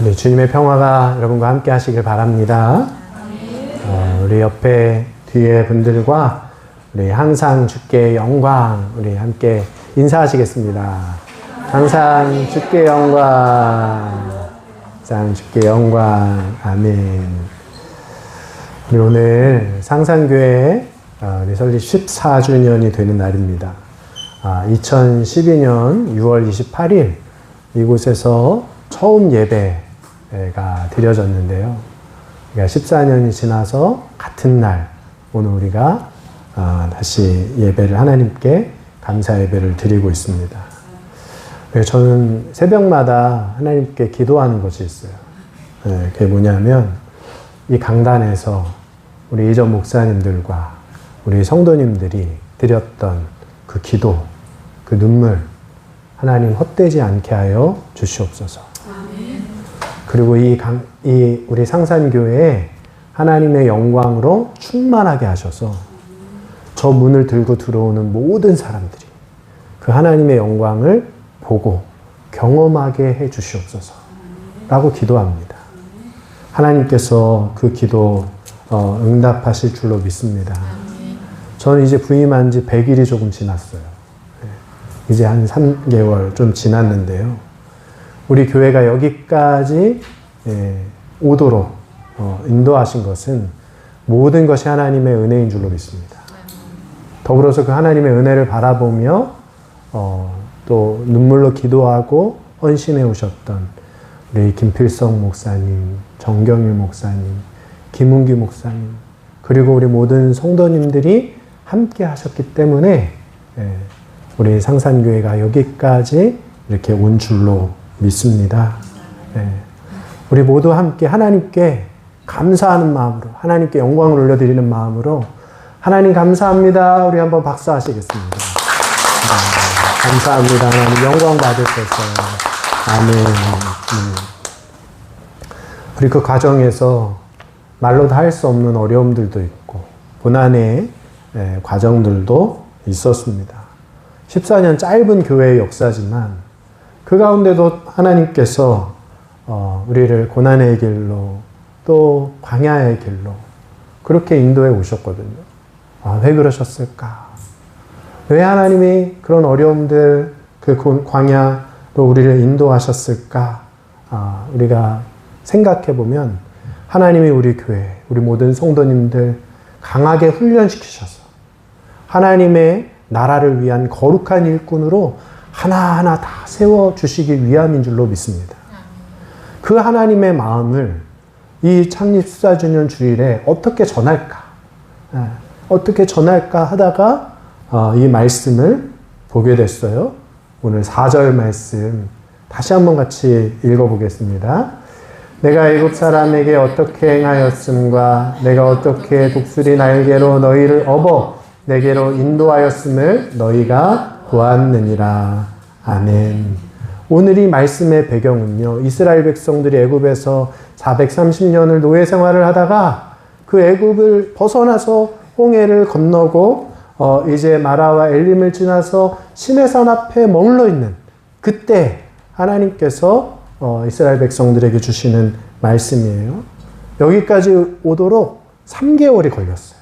우리 주님의 평화가 여러분과 함께 하시길 바랍니다. 우리 옆에 뒤에 분들과 우리 항상 주께 영광 우리 함께 인사하시겠습니다. 항상 주께 영광, 항상 주께 영광. 아멘. 우리 오늘 상산교회 우리 설립 14주년이 되는 날입니다. 2012년 6월 28일 이곳에서 처음 예배가 드려졌는데요. 그러니까 14년이 지나서 같은 날 오늘 우리가 다시 예배를 하나님께 감사 예배를 드리고 있습니다. 저는 새벽마다 하나님께 기도하는 것이 있어요. 그게 뭐냐면 이 강단에서 우리 이전 목사님들과 우리 성도님들이 드렸던 그 기도, 그 눈물 하나님 헛되지 않게 하여 주시옵소서. 그리고 이 우리 상산교회에 하나님의 영광으로 충만하게 하셔서 저 문을 들고 들어오는 모든 사람들이 그 하나님의 영광을 보고 경험하게 해 주시옵소서 라고 기도합니다. 하나님께서 그 기도 응답하실 줄로 믿습니다. 저는 이제 부임한 지 100일이 조금 지났어요. 이제 한 3개월 좀 지났는데요. 우리 교회가 여기까지 오도록 인도하신 것은 모든 것이 하나님의 은혜인 줄로 믿습니다. 더불어서 그 하나님의 은혜를 바라보며 또 눈물로 기도하고 헌신해 오셨던 우리 김필성 목사님, 정경일 목사님, 김은기 목사님, 그리고 우리 모든 성도님들이 함께 하셨기 때문에 우리 상산교회가 여기까지 이렇게 온 줄로 믿습니다. 우리 모두 함께 하나님께 감사하는 마음으로, 하나님께 영광을 올려드리는 마음으로 하나님 감사합니다. 우리 한번 박수하시겠습니다. 감사합니다. 하나님 영광 받으셔서. 아멘. 우리 그 과정에서 말로 다 할 수 없는 어려움들도 있고 고난의 과정들도 있었습니다. 14년 짧은 교회의 역사지만 그 가운데도 하나님께서 우리를 고난의 길로 또 광야의 길로 그렇게 인도해 오셨거든요. 왜 그러셨을까? 왜 하나님이 그런 어려움들, 그 광야로 우리를 인도하셨을까? 우리가 생각해 보면 하나님이 우리 교회, 우리 모든 성도님들 강하게 훈련시키셔서 하나님의 나라를 위한 거룩한 일꾼으로 하나하나 다 세워주시기 위함인 줄로 믿습니다. 그 하나님의 마음을 이 창립 14주년 주일에 어떻게 전할까? 어떻게 전할까 하다가 이 말씀을 보게 됐어요. 오늘 4절 말씀 다시 한번 같이 읽어보겠습니다. 내가 애굽 사람에게 어떻게 행하였음과 내가 어떻게 독수리 날개로 너희를 업어 내게로 인도하였음을 너희가 보았느니라. 아멘. 오늘 이 말씀의 배경은요, 이스라엘 백성들이 애굽에서 430년을 노예 생활을 하다가 그 애굽을 벗어나서 홍해를 건너고 이제 마라와 엘림을 지나서 시내산 앞에 머물러 있는 그때 하나님께서 이스라엘 백성들에게 주시는 말씀이에요. 여기까지 오도록 3개월이 걸렸어요.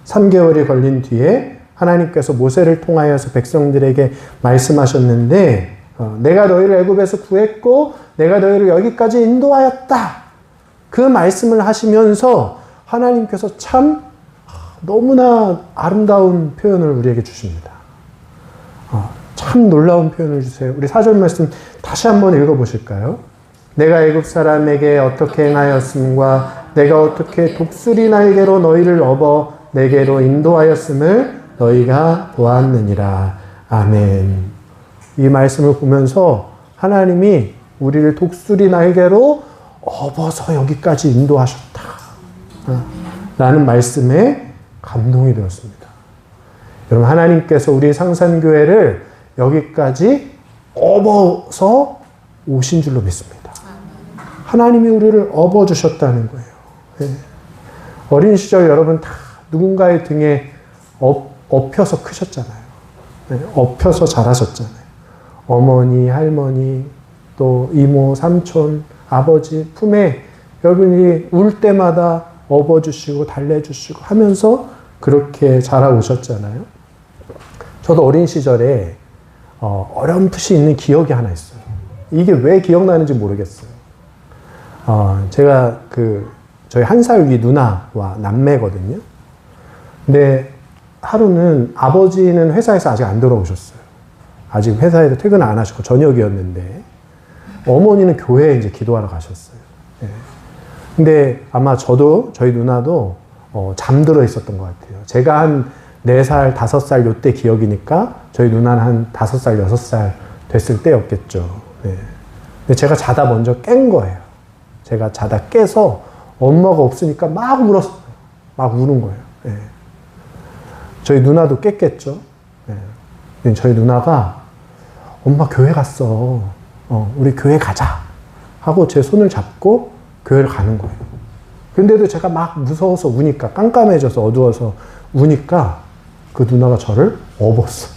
3개월이 걸린 뒤에 하나님께서 모세를 통하여서 백성들에게 말씀하셨는데 내가 너희를 애굽에서 구했고 내가 너희를 여기까지 인도하였다. 그 말씀을 하시면서 하나님께서 참 너무나 아름다운 표현을 우리에게 주십니다. 참 놀라운 표현을 주세요. 우리 4절 말씀 다시 한번 읽어보실까요? 내가 애굽 사람에게 어떻게 행하였음과 내가 어떻게 독수리 날개로 너희를 업어 내게로 인도하였음을 너희가 보았느니라. 아멘. 이 말씀을 보면서 하나님이 우리를 독수리 날개로 업어서 여기까지 인도하셨다. 라는 말씀에 감동이 되었습니다. 여러분, 하나님께서 우리 상산교회를 여기까지 업어서 오신 줄로 믿습니다. 하나님이 우리를 업어주셨다는 거예요. 어린 시절 여러분 다 누군가의 등에 업혀서 크셨잖아요. 업혀서 자라셨잖아요. 어머니, 할머니, 또 이모, 삼촌, 아버지 품에 여러분이 울 때마다 업어주시고 달래주시고 하면서 그렇게 자라오셨잖아요. 저도 어린 시절에 어렴풋이 있는 기억이 하나 있어요. 이게 왜 기억나는지 모르겠어요. 제가 저희 1살 위 누나와 남매거든요. 근데 하루는 아버지는 회사에서 아직 안 돌아오셨어요. 아직 회사에서 퇴근 안 하시고 저녁이었는데 어머니는 교회에 이제 기도하러 가셨어요. 네. 근데 아마 저희 누나도 잠들어 있었던 것 같아요. 제가 한 4살, 5살 요때 기억이니까 저희 누나는 한 5살, 6살 됐을 때였겠죠. 네. 근데 제가 자다 먼저 깬 거예요. 제가 자다 깨서 엄마가 없으니까 막 울었어요. 막 우는 거예요. 네. 저희 누나도 깼겠죠. 네. 저희 누나가 엄마 교회 갔어. 우리 교회 가자. 하고 제 손을 잡고 교회를 가는 거예요. 근데도 제가 막 무서워서 우니까, 깜깜해져서 어두워서 우니까 그 누나가 저를 업었어.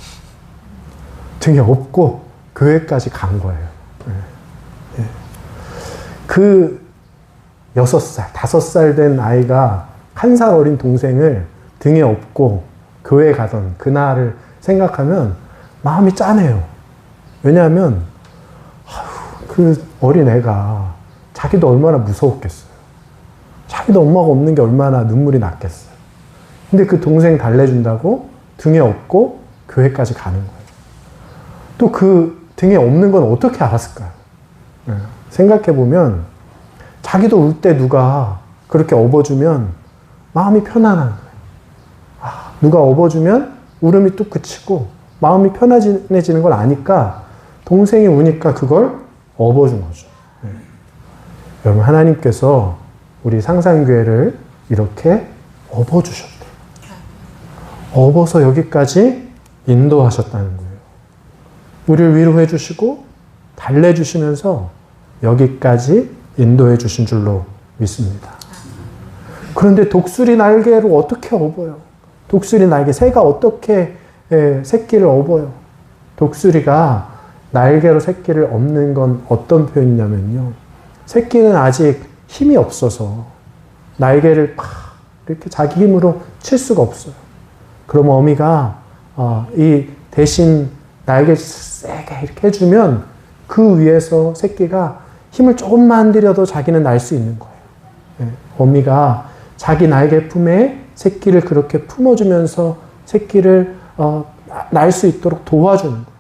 등에 업고 교회까지 간 거예요. 네. 그 6살, 5살 된 아이가 1살 어린 동생을 등에 업고 교회에 가던 그날을 생각하면 마음이 짠해요. 왜냐하면 그 어린 애가 자기도 얼마나 무서웠겠어요. 자기도 엄마가 없는 게 얼마나 눈물이 났겠어요. 근데 그 동생 달래준다고 등에 업고 교회까지 가는 거예요. 또 그 등에 업는 건 어떻게 알았을까요? 생각해보면 자기도 울 때 누가 그렇게 업어주면 마음이 편안한 거예요. 누가 업어주면 울음이 뚝 그치고 마음이 편안해지는 걸 아니까 동생이 우니까 그걸 업어준 거죠. 여러분, 하나님께서 우리 상산교회를 이렇게 업어주셨대요. 업어서 여기까지 인도하셨다는 거예요. 우리를 위로해 주시고 달래주시면서 여기까지 인도해 주신 줄로 믿습니다. 그런데 독수리 날개로 어떻게 업어요? 독수리 날개, 새가 어떻게 새끼를 업어요? 독수리가 날개로 새끼를 업는 건 어떤 표현이냐면요. 새끼는 아직 힘이 없어서 날개를 팍 이렇게 자기 힘으로 칠 수가 없어요. 그럼 어미가 이 대신 날개 세게 이렇게 해주면 그 위에서 새끼가 힘을 조금만 들여도 자기는 날 수 있는 거예요. 어미가 자기 날개 품에 새끼를 그렇게 품어주면서 새끼를 날 수 있도록 도와주는 거예요.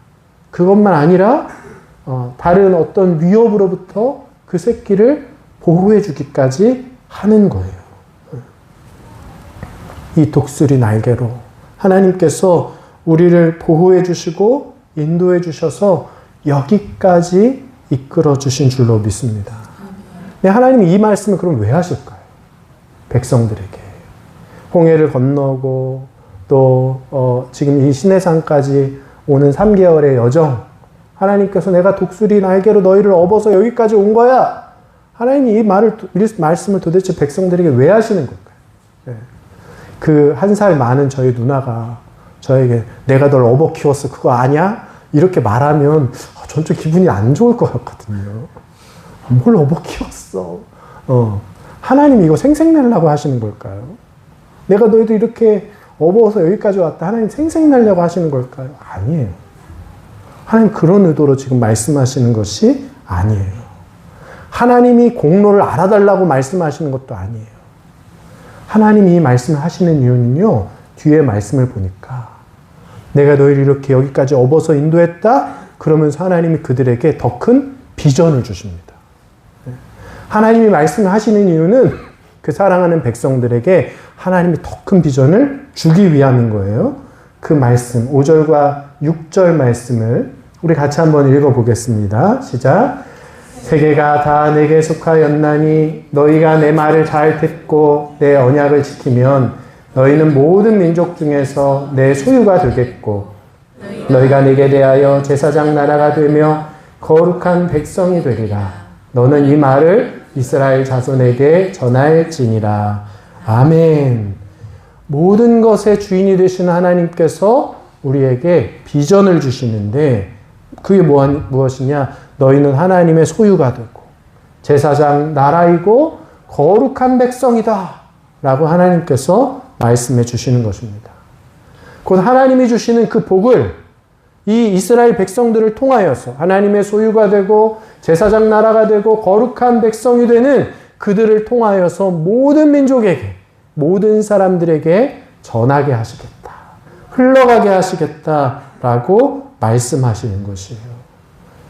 그것만 아니라 다른 어떤 위협으로부터 그 새끼를 보호해 주기까지 하는 거예요. 이 독수리 날개로 하나님께서 우리를 보호해 주시고 인도해 주셔서 여기까지 이끌어 주신 줄로 믿습니다. 네, 하나님이 이 말씀을 그럼 왜 하실까요? 백성들에게. 홍해를 건너고 또 지금 이 시내산까지 오는 3개월의 여정, 하나님께서 내가 독수리 날개로 너희를 업어서 여기까지 온 거야. 하나님이 이 말씀을 도대체 백성들에게 왜 하시는 걸까요? 네. 그 1살 많은 저희 누나가 저에게 내가 널 업어 키웠어 그거 아냐? 이렇게 말하면 전 좀 기분이 안 좋을 것 같거든요. 뭘 업어 키웠어? 하나님이 이거 생색내려고 하시는 걸까요? 내가 너희들 이렇게 업어서 여기까지 왔다. 하나님 생색내려고 하시는 걸까요? 아니에요. 하나님 그런 의도로 지금 말씀하시는 것이 아니에요. 하나님이 공로를 알아달라고 말씀하시는 것도 아니에요. 하나님이 이 말씀을 하시는 이유는요, 뒤에 말씀을 보니까 내가 너희를 이렇게 여기까지 업어서 인도했다? 그러면서 하나님이 그들에게 더 큰 비전을 주십니다. 하나님이 말씀을 하시는 이유는 그 사랑하는 백성들에게 하나님이 더 큰 비전을 주기 위함인 거예요. 그 말씀, 5절과 6절 말씀을 우리 같이 한번 읽어보겠습니다. 시작. 세계가 다 내게 속하였나니 너희가 내 말을 잘 듣고 내 언약을 지키면 너희는 모든 민족 중에서 내 소유가 되겠고 너희가 내게 대하여 제사장 나라가 되며 거룩한 백성이 되리라. 너는 이 말을 이스라엘 자손에게 전할지니라. 아멘. 모든 것의 주인이 되시는 하나님께서 우리에게 비전을 주시는데 그게 무엇이냐? 너희는 하나님의 소유가 되고 제사장 나라이고 거룩한 백성이다 라고 하나님께서 말씀해 주시는 것입니다. 곧 하나님이 주시는 그 복을 이 이스라엘 백성들을 통하여서 하나님의 소유가 되고 제사장 나라가 되고 거룩한 백성이 되는 그들을 통하여서 모든 민족에게, 모든 사람들에게 전하게 하시겠다. 흘러가게 하시겠다라고 말씀하시는 것이에요.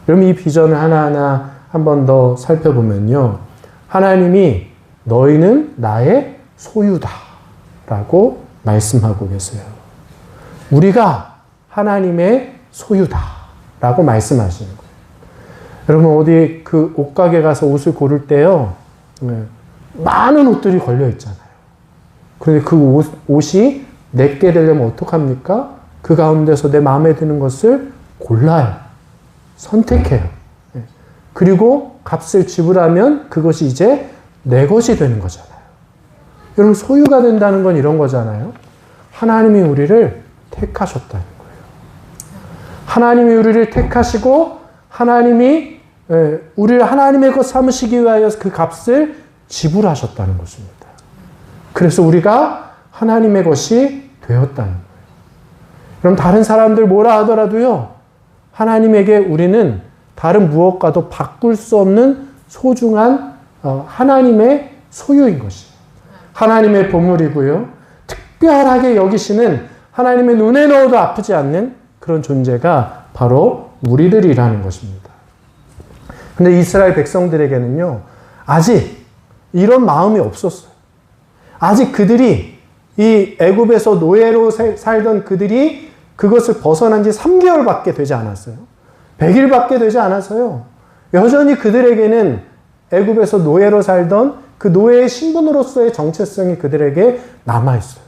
그럼 이 비전을 하나하나 한 번 더 살펴보면요. 하나님이 너희는 나의 소유다 라고 말씀하고 계세요. 우리가 하나님의 소유다 라고 말씀하시는 거예요. 여러분 어디 그 옷가게 가서 옷을 고를 때요. 많은 옷들이 걸려 있잖아요. 그런데 그 옷이 내게 되려면 어떡합니까? 그 가운데서 내 마음에 드는 것을 골라요. 선택해요. 그리고 값을 지불하면 그것이 이제 내 것이 되는 거잖아요. 여러분 소유가 된다는 건 이런 거잖아요. 하나님이 우리를 택하셨다는 거예요. 하나님이 우리를 택하시고 하나님이 우리를 하나님의 것 삼으시기 위하여 그 값을 지불하셨다는 것입니다. 그래서 우리가 하나님의 것이 되었다는 거예요. 그럼 다른 사람들 뭐라 하더라도요. 하나님에게 우리는 다른 무엇과도 바꿀 수 없는 소중한 하나님의 소유인 것이에요. 하나님의 보물이고요. 특별하게 여기시는 하나님의 눈에 넣어도 아프지 않는 그런 존재가 바로 우리들이라는 것입니다. 근데 이스라엘 백성들에게는요. 아직 이런 마음이 없었어요. 아직 그들이 이 애굽에서 노예로 살던 그들이 그것을 벗어난 지 3개월밖에 되지 않았어요. 100일밖에 되지 않았어요. 여전히 그들에게는 애굽에서 노예로 살던 그 노예의 신분으로서의 정체성이 그들에게 남아있어요.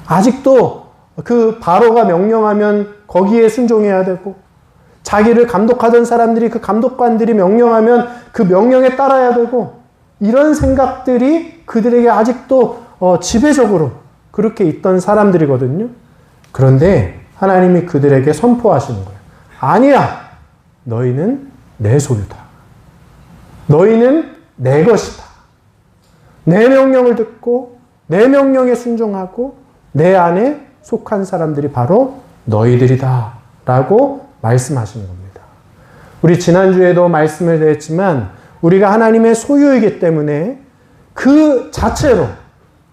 아직도 그 바로가 명령하면 거기에 순종해야 되고 자기를 감독하던 사람들이 그 감독관들이 명령하면 그 명령에 따라야 되고 이런 생각들이 그들에게 아직도 지배적으로 그렇게 있던 사람들이거든요. 그런데 하나님이 그들에게 선포하시는 거예요. 아니야. 너희는 내 소유다. 너희는 내 것이다. 내 명령을 듣고 내 명령에 순종하고 내 안에 속한 사람들이 바로 너희들이다 라고 말씀하시는 겁니다. 우리 지난주에도 말씀을 드렸지만 우리가 하나님의 소유이기 때문에 그 자체로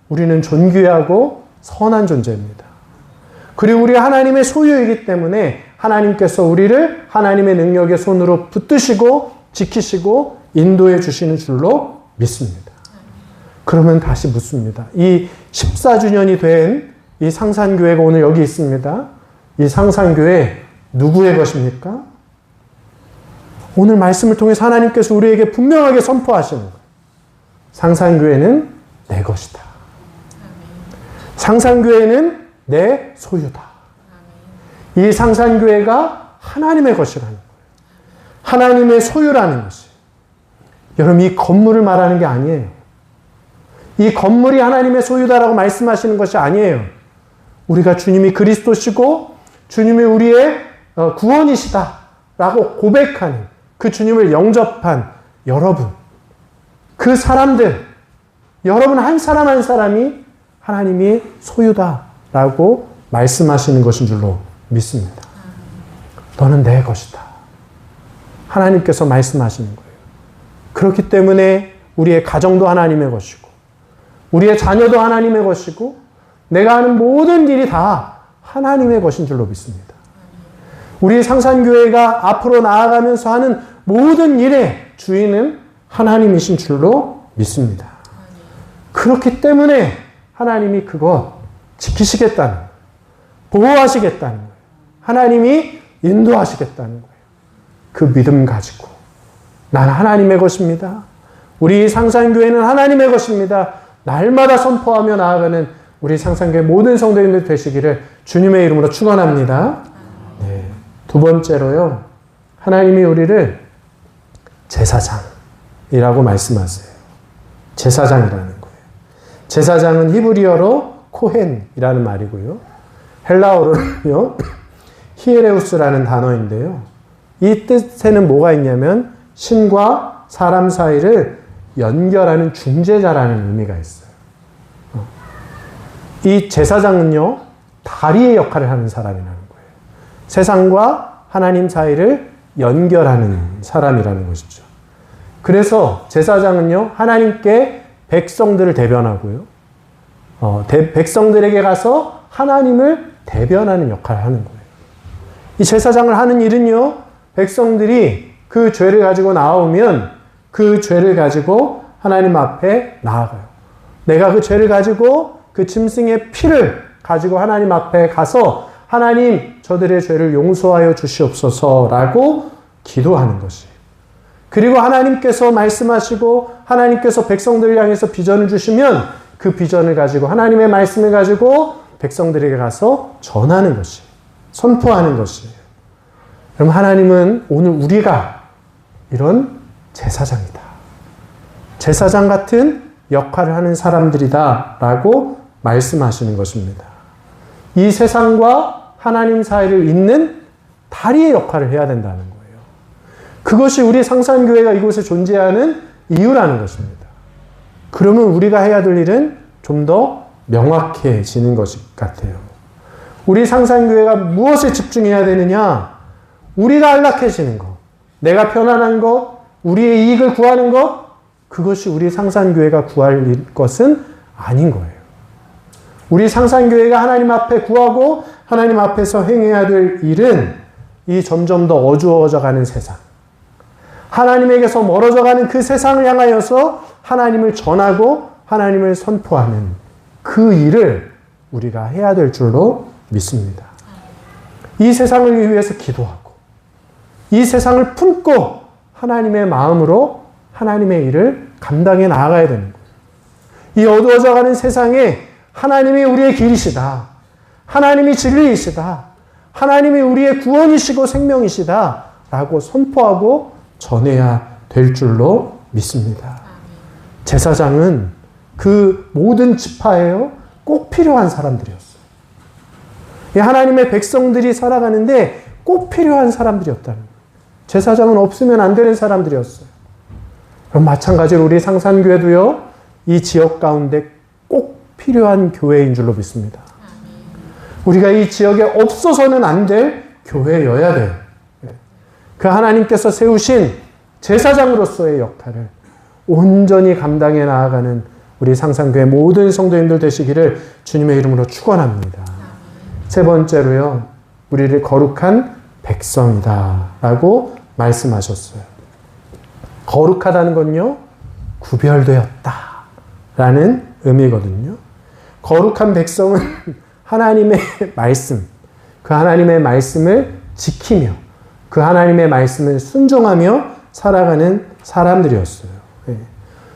우리는 존귀하고 선한 존재입니다. 그리고 우리가 하나님의 소유이기 때문에 하나님께서 우리를 하나님의 능력의 손으로 붙드시고 지키시고 인도해 주시는 줄로 믿습니다. 그러면 다시 묻습니다. 이 14주년이 된 이 상산교회가 오늘 여기 있습니다. 이 상산교회 누구의 것입니까? 오늘 말씀을 통해서 하나님께서 우리에게 분명하게 선포하시는 거예요. 상산교회는 내 것이다. 상산교회는 내 소유다. 이 상산교회가 하나님의 것이라는 거예요. 하나님의 소유라는 것이. 여러분 이 건물을 말하는 게 아니에요. 이 건물이 하나님의 소유다라고 말씀하시는 것이 아니에요. 우리가 주님이 그리스도시고 주님이 우리의 구원이시다라고 고백하는 그 주님을 영접한 여러분, 그 사람들, 여러분 한 사람 한 사람이 하나님이 소유다라고 말씀하시는 것인 줄로 믿습니다. 너는 내 것이다. 하나님께서 말씀하시는 거예요. 그렇기 때문에 우리의 가정도 하나님의 것이고 우리의 자녀도 하나님의 것이고 내가 하는 모든 일이 다 하나님의 것인 줄로 믿습니다. 우리 상산교회가 앞으로 나아가면서 하는 모든 일의 주인은 하나님이신 줄로 믿습니다. 그렇기 때문에 하나님이 그것 지키시겠다는 거예요. 보호하시겠다는 거예요. 하나님이 인도하시겠다는 거예요. 그 믿음 가지고 나는 하나님의 것입니다. 우리 상산교회는 하나님의 것입니다. 날마다 선포하며 나아가는 우리 상산교회 모든 성도님들 되시기를 주님의 이름으로 축원합니다. 네. 두 번째로요. 하나님이 우리를 제사장이라고 말씀하세요. 제사장이라는 거예요. 제사장은 히브리어로 코헨이라는 말이고요. 헬라어로는요. 히에레우스라는 단어인데요. 이 뜻에는 뭐가 있냐면 신과 사람 사이를 연결하는 중재자라는 의미가 있어요. 이 제사장은요, 다리의 역할을 하는 사람이라는 거예요. 세상과 하나님 사이를 연결하는 사람이라는 것이죠. 그래서 제사장은요, 하나님께 백성들을 대변하고요, 백성들에게 가서 하나님을 대변하는 역할을 하는 거예요. 이 제사장을 하는 일은요, 백성들이 그 죄를 가지고 나오면 그 죄를 가지고 하나님 앞에 나아가요. 내가 그 죄를 가지고 그 짐승의 피를 가지고 하나님 앞에 가서 하나님 저들의 죄를 용서하여 주시옵소서라고 기도하는 것이에요. 그리고 하나님께서 말씀하시고 하나님께서 백성들을 향해서 비전을 주시면 그 비전을 가지고 하나님의 말씀을 가지고 백성들에게 가서 전하는 것이에요. 선포하는 것이에요. 그럼 하나님은 오늘 우리가 이런 제사장이다. 제사장 같은 역할을 하는 사람들이다 라고 말씀하시는 것입니다. 이 세상과 하나님 사이를 잇는 다리의 역할을 해야 된다는 거예요. 그것이 우리 상산교회가 이곳에 존재하는 이유라는 것입니다. 그러면 우리가 해야 될 일은 좀 더 명확해지는 것 같아요. 우리 상산교회가 무엇에 집중해야 되느냐? 우리가 안락해지는 것, 내가 편안한 것, 우리의 이익을 구하는 것, 그것이 우리 상산교회가 구할 것은 아닌 거예요. 우리 상산교회가 하나님 앞에 구하고 하나님 앞에서 행해야 될 일은 이 점점 더 어두워져 가는 세상, 하나님에게서 멀어져 가는 그 세상을 향하여서 하나님을 전하고 하나님을 선포하는 그 일을 우리가 해야 될 줄로 믿습니다. 이 세상을 위해서 기도하고 이 세상을 품고 하나님의 마음으로 하나님의 일을 감당해 나아가야 되는 거예요. 이 어두워져 가는 세상에 하나님이 우리의 길이시다. 하나님이 진리이시다. 하나님이 우리의 구원이시고 생명이시다. 라고 선포하고 전해야 될 줄로 믿습니다. 제사장은 그 모든 지파에요, 꼭 필요한 사람들이었어요. 하나님의 백성들이 살아가는데 꼭 필요한 사람들이었다는 거예요. 제사장은 없으면 안 되는 사람들이었어요. 그럼 마찬가지로 우리 상산교회도요, 이 지역 가운데 꼭 필요한 교회인 줄로 믿습니다. 우리가 이 지역에 없어서는 안 될 교회여야 돼요. 그 하나님께서 세우신 제사장으로서의 역할을 온전히 감당해 나아가는 우리 상산교회 모든 성도님들 되시기를 주님의 이름으로 축원합니다. 세 번째로요, 우리를 거룩한 백성이다 라고 말씀하셨어요. 거룩하다는 건요, 구별되었다 라는 의미거든요. 거룩한 백성은 하나님의 말씀, 그 하나님의 말씀을 지키며 그 하나님의 말씀을 순종하며 살아가는 사람들이었어요.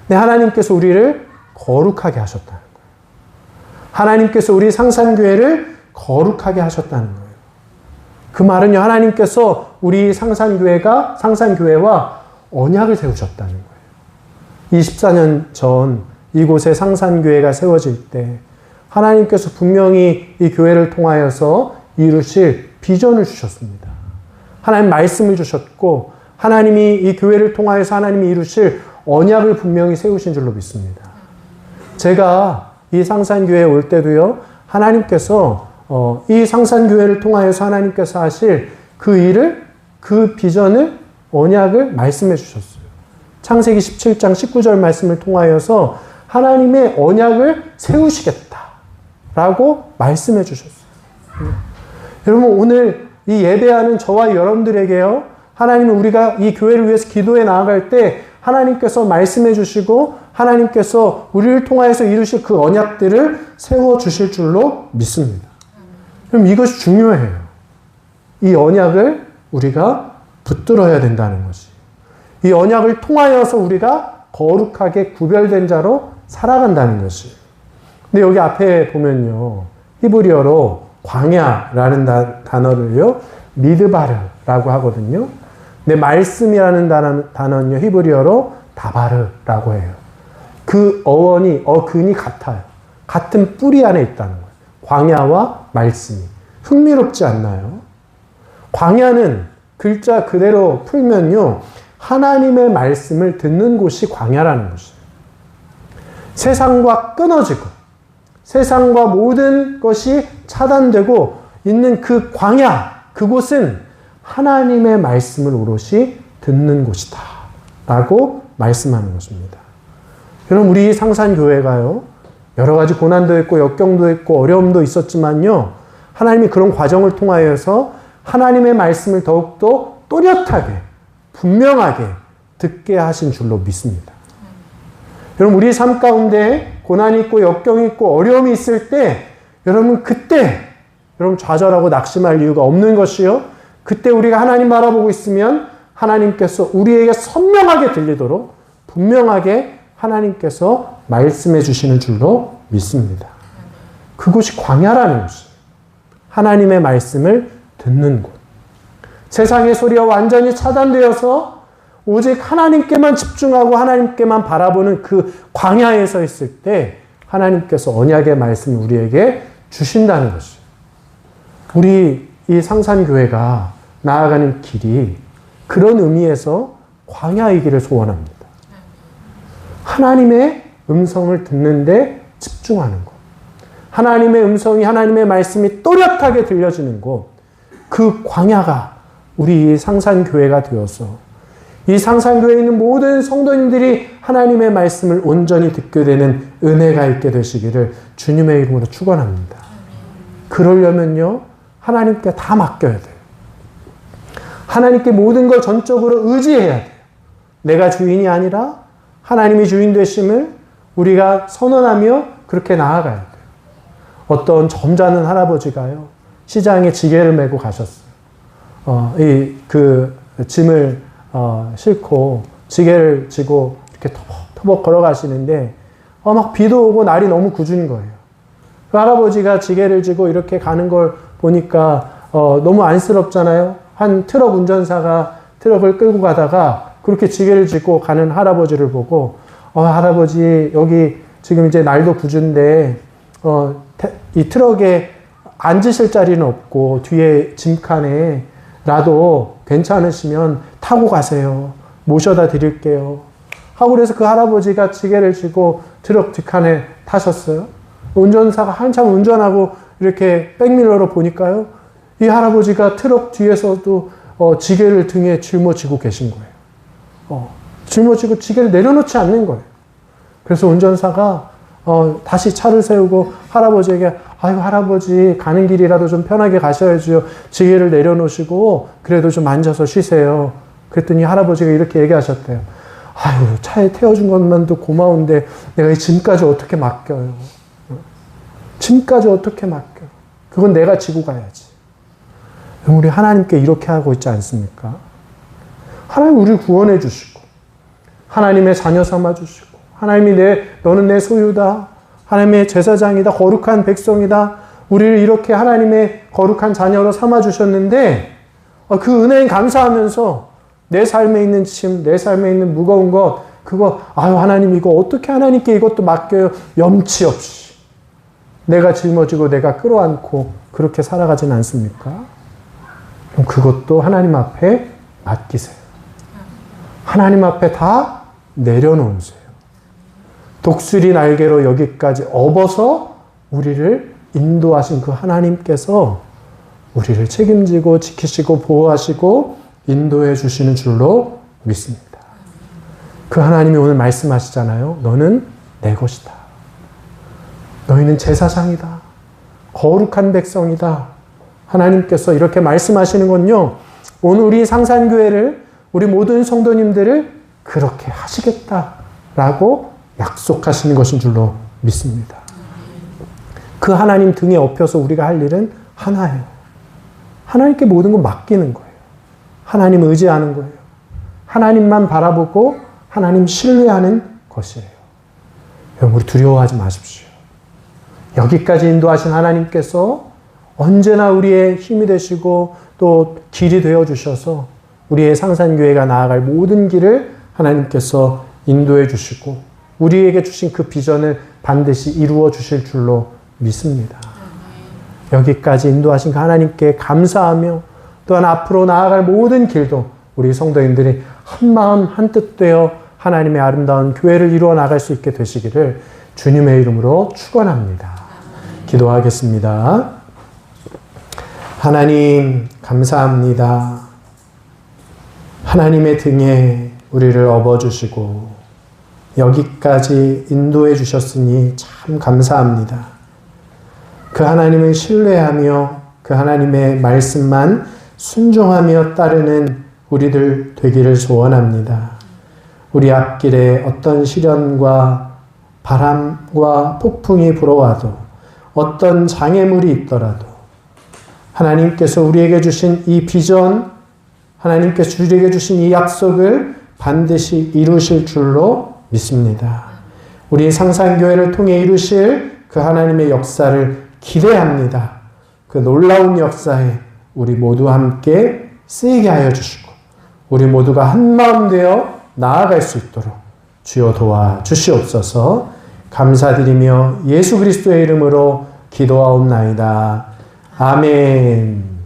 네, 하나님께서 우리를 거룩하게 하셨다는 거예요. 하나님께서 우리 상산교회를 거룩하게 하셨다는 거예요. 그 말은요, 하나님께서 우리 상산교회와 언약을 세우셨다는 거예요. 24년 전 이곳에 상산교회가 세워질 때 하나님께서 분명히 이 교회를 통하여서 이루실 비전을 주셨습니다. 하나님 말씀을 주셨고 하나님이 이 교회를 통하여서 하나님이 이루실 언약을 분명히 세우신 줄로 믿습니다. 제가 이 상산교회에 올 때도요, 하나님께서 이 상산교회를 통하여서 하나님께서 하실 그 일을, 그 비전을, 언약을 말씀해 주셨어요. 창세기 17장 19절 말씀을 통하여서 하나님의 언약을 세우시겠다라고 말씀해 주셨어요. 여러분, 오늘 이 예배하는 저와 여러분들에게요, 하나님은 우리가 이 교회를 위해서 기도해 나아갈 때 하나님께서 말씀해 주시고 하나님께서 우리를 통하여서 이루실 그 언약들을 세워 주실 줄로 믿습니다. 그럼 이것이 중요해요. 이 언약을 우리가 붙들어야 된다는 것이. 이 언약을 통하여서 우리가 거룩하게 구별된 자로 살아간다는 것이. 근데 여기 앞에 보면요, 히브리어로 광야라는 단어를요, 미드바르라고 하거든요. 근데 말씀이라는 단어는요, 히브리어로 다바르라고 해요. 그 근이 같아요. 같은 뿌리 안에 있다는 거예요. 광야와 말씀이. 흥미롭지 않나요? 광야는 글자 그대로 풀면요, 하나님의 말씀을 듣는 곳이 광야라는 것이에요. 세상과 끊어지고 세상과 모든 것이 차단되고 있는 그 광야, 그곳은 하나님의 말씀을 오롯이 듣는 곳이다 라고 말씀하는 것입니다. 여러분, 우리 상산교회가요, 여러 가지 고난도 있고 역경도 있고 어려움도 있었지만요, 하나님이 그런 과정을 통하여서 하나님의 말씀을 더욱더 또렷하게 분명하게 듣게 하신 줄로 믿습니다. 여러분, 우리 삶 가운데 고난이 있고 역경이 있고 어려움이 있을 때 여러분, 그때 여러분 좌절하고 낙심할 이유가 없는 것이요, 그때 우리가 하나님 바라보고 있으면 하나님께서 우리에게 선명하게 들리도록 분명하게 하나님께서 말씀해 주시는 줄로 믿습니다. 그곳이 광야라는 것이에요. 하나님의 말씀을 듣는 곳. 세상의 소리와 완전히 차단되어서 오직 하나님께만 집중하고 하나님께만 바라보는 그 광야에 서 있을 때 하나님께서 언약의 말씀을 우리에게 주신다는 것이에요. 우리 이 상산교회가 나아가는 길이 그런 의미에서 광야이기를 소원합니다. 하나님의 음성을 듣는데 집중하는 것. 하나님의 음성이, 하나님의 말씀이 또렷하게 들려지는 곳. 그 광야가 우리 상산교회가 되어서 이 상산교회에 있는 모든 성도님들이 하나님의 말씀을 온전히 듣게 되는 은혜가 있게 되시기를 주님의 이름으로 축원합니다. 그러려면요, 하나님께 다 맡겨야 돼요. 하나님께 모든 걸 전적으로 의지해야 돼요. 내가 주인이 아니라 하나님이 주인 되심을 우리가 선언하며 그렇게 나아가야 돼요. 어떤 점잖은 할아버지가요, 시장에 지게를 메고 가셨어요. 짐을 싣고 지게를 지고 이렇게 터벅터벅 걸어가시는데 막 비도 오고 날이 너무 궂은 거예요. 그 할아버지가 지게를 지고 이렇게 가는 걸 보니까 너무 안쓰럽잖아요. 한 트럭 운전사가 트럭을 끌고 가다가 그렇게 지게를 지고 가는 할아버지를 보고 할아버지 여기 지금 이제 날도 궂은데 이 트럭에 앉으실 자리는 없고 뒤에 짐칸에 라도 괜찮으시면 타고 가세요. 모셔다 드릴게요. 하고 그래서 그 할아버지가 지게를 지고 트럭 뒷칸에 타셨어요. 운전사가 한참 운전하고 이렇게 백밀러로 보니까요, 이 할아버지가 트럭 뒤에서도 지게를 등에 짊어지고 계신 거예요. 짊어지고 지게를 내려놓지 않는 거예요. 그래서 운전사가 다시 차를 세우고 할아버지에게 아이고 할아버지 가는 길이라도 좀 편하게 가셔야죠. 지게를 내려놓으시고 그래도 좀 앉아서 쉬세요. 그랬더니 할아버지가 이렇게 얘기하셨대요. 아이고 차에 태워준 것만도 고마운데 내가 이 짐까지 어떻게 맡겨요. 짐까지 어떻게 맡겨. 그건 내가 지고 가야지. 우리 하나님께 이렇게 하고 있지 않습니까? 하나님 우리를 구원해 주시고 하나님의 자녀 삼아 주시고 하나님이 너는 내 소유다. 하나님의 제사장이다. 거룩한 백성이다. 우리를 이렇게 하나님의 거룩한 자녀로 삼아 주셨는데 그 은혜에 감사하면서 내 삶에 있는 짐, 내 삶에 있는 무거운 것 그거 하나님 이거 어떻게 하나님께 이것도 맡겨요. 염치 없이 내가 짊어지고 내가 끌어안고 그렇게 살아가진 않습니까? 그럼 그것도 하나님 앞에 맡기세요. 하나님 앞에 다 내려놓으세요. 독수리 날개로 여기까지 업어서 우리를 인도하신 그 하나님께서 우리를 책임지고 지키시고 보호하시고 인도해 주시는 줄로 믿습니다. 그 하나님이 오늘 말씀하시잖아요. 너는 내 것이다. 너희는 제사장이다. 거룩한 백성이다. 하나님께서 이렇게 말씀하시는 건요. 오늘 우리 상산교회를 우리 모든 성도님들을 그렇게 하시겠다라고 약속하시는 것인 줄로 믿습니다. 그 하나님 등에 업혀서 우리가 할 일은 하나예요. 하나님께 모든 걸 맡기는 거예요. 하나님 의지하는 거예요. 하나님만 바라보고 하나님 신뢰하는 것이에요. 여러분 우리 두려워하지 마십시오. 여기까지 인도하신 하나님께서 언제나 우리의 힘이 되시고 또 길이 되어주셔서 우리의 상산교회가 나아갈 모든 길을 하나님께서 인도해 주시고 우리에게 주신 그 비전을 반드시 이루어 주실 줄로 믿습니다. 여기까지 인도하신 그 하나님께 감사하며 또한 앞으로 나아갈 모든 길도 우리 성도님들이 한마음 한뜻 되어 하나님의 아름다운 교회를 이루어 나갈 수 있게 되시기를 주님의 이름으로 축원합니다. 기도하겠습니다. 하나님 감사합니다. 하나님의 등에 우리를 업어주시고 여기까지 인도해 주셨으니 참 감사합니다. 그 하나님을 신뢰하며 그 하나님의 말씀만 순종하며 따르는 우리들 되기를 소원합니다. 우리 앞길에 어떤 시련과 바람과 폭풍이 불어와도 어떤 장애물이 있더라도 하나님께서 우리에게 주신 이 비전, 하나님께서 우리에게 주신 이 약속을 반드시 이루실 줄로 믿습니다. 우리 상산교회를 통해 이루실 그 하나님의 역사를 기대합니다. 그 놀라운 역사에 우리 모두 함께 쓰이게 하여 주시고 우리 모두가 한마음 되어 나아갈 수 있도록 주여 도와주시옵소서. 감사드리며 예수 그리스도의 이름으로 기도하옵나이다. 아멘.